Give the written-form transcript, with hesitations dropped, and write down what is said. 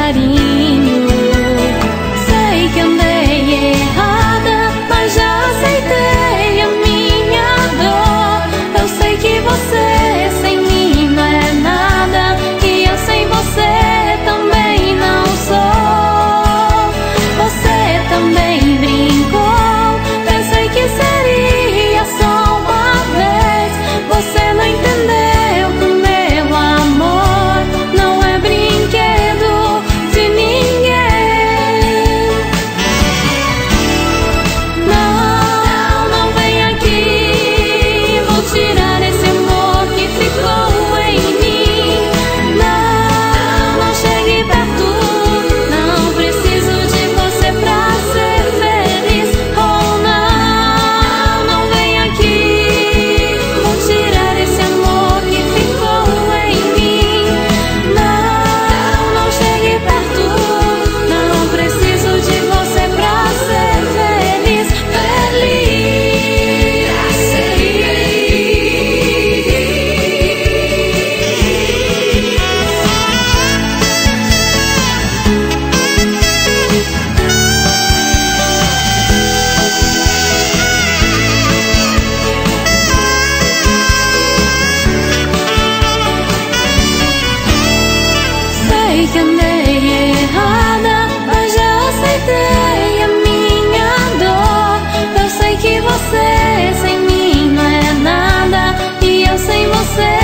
carinho. Sei que andei errada, mas já aceitei a minha dor. Eu sei que você sem mim não é nada, e eu sem você também não sou. Você também brincou, pensei que seria só uma vez. Você não entendeu que o meu amor não é brinquedo de ninguém. Não, não vem aqui, vou tirar esse amor que ficou em mim. Não, não chegue perto, não preciso de você pra ser feliz. Oh não, não vem aqui, vou tirar esse amor que ficou em mim. Não, não chegue perto, não preciso de você pra ser feliz. Feliz. Sei que andei errada, mas já aceitei a minha dor. Eu sei que você sem mim não é nada, e eu sem você